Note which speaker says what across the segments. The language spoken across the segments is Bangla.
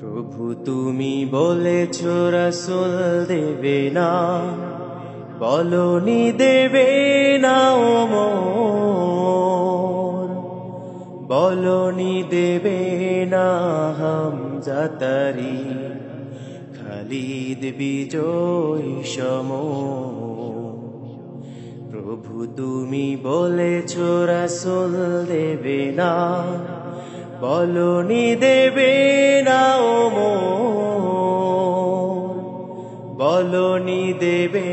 Speaker 1: প্রভু তুমি বলেছ রাসূল দেবে না, বলনি দেবে না ওমর, বলনি দেবে না হামজা তারি, খালিদ বিজয়ী সমর। প্রভু তুমি বলেছ রাসূল দেবে না, বলনি দেবে না ওমর, বলনি দেবে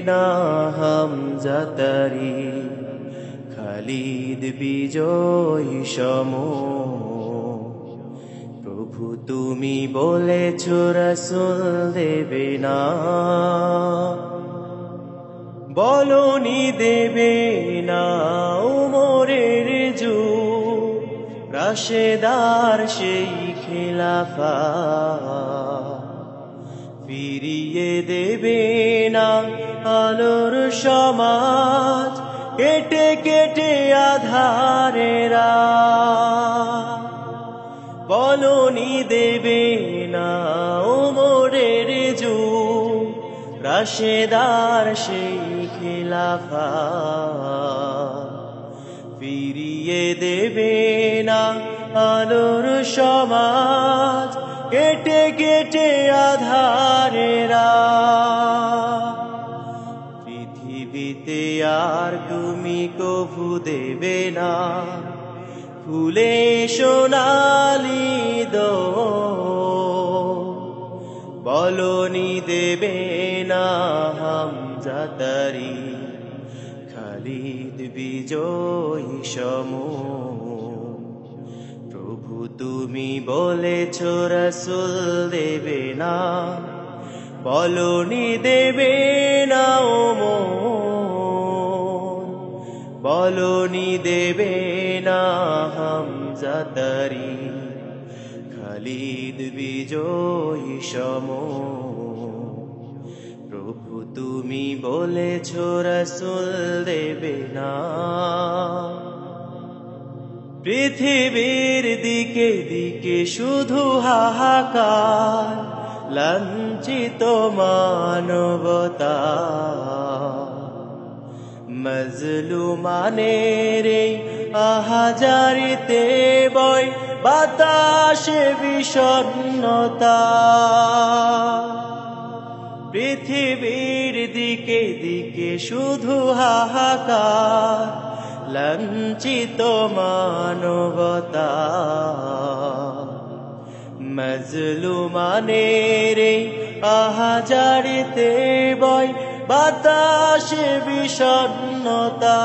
Speaker 1: না হামজা তারি, খালিদ বিজয়ী সমর। প্রভু তুমি বলেছ রাসূল দেবে না, বলনি দেবে না ওমরের যুগ, রাশেদার সেই খিলাফা, ফিরিয়ে দেবে না আলোর সমাজ, কেটে কেটে আধারেরা, বলনি দেবে না ওমরের যুগ, রাশেদার সেই খিলাফা, ফিরিয়ে দেবে না আলোর সমাজ, কেটে কেটে আধারেরা। পৃথিবীতে আর তুমি কভু দেবে না ফুলে সোনালি দোল, বলনি দেবে না হামজা তারি, খালিদ বিজয়ী সমর। প্রভু তুমি বলেছ রাসূল দেবে না, বলনি দেবে না ওমর, বলনি দেবে না হামজা তারি, খালিদ বিজয়ী সমর। প্রভু তুমি বলেছ রাসূল দেবে না। পৃথিবীর দিকে দিকে শুধু হাহাকার, লাঞ্ছিত মানবতা, মজলুমানের এই আহাজারিতে বয় বাতাসে বিষণ্ণতা। পৃথিবীর দিকে দিকে শুধু হাহাকার, লাঞ্ছিত মানবতা, মজলুমানের এই আহাজারিতে বয় বাতাসে বিষণ্ণতা।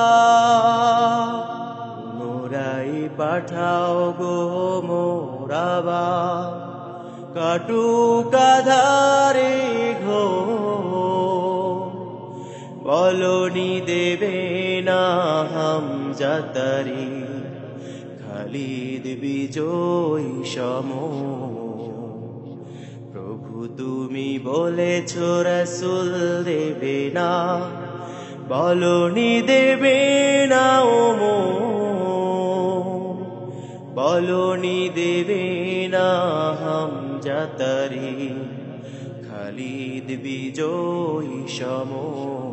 Speaker 1: পুনরাই পাঠাও গো মোরাবা, কাটুক আঁধারে ঘোর, বলনি দেবে না হামজা তারি, খালিদ বিজয়ী সমর। প্রভু তুমি বলেছ রাসূল দেবে না, বলনি দেবে না ওমর, বলনি দেবে না হামজা তারি, খালিদ বিজয়ী সমর।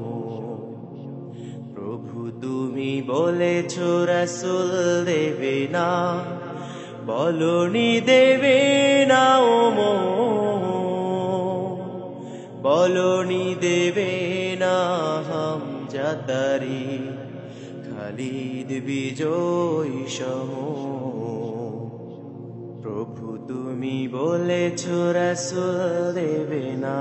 Speaker 1: প্রভু তুমি বলেছ রাসূল দেবে না, বলনি দেবে না ওমর, বলনি দেবে না হামজা তারি, খালিদ বিজয়ী সমর। প্রভু তুমি বলেছ রাসূল দেবে না।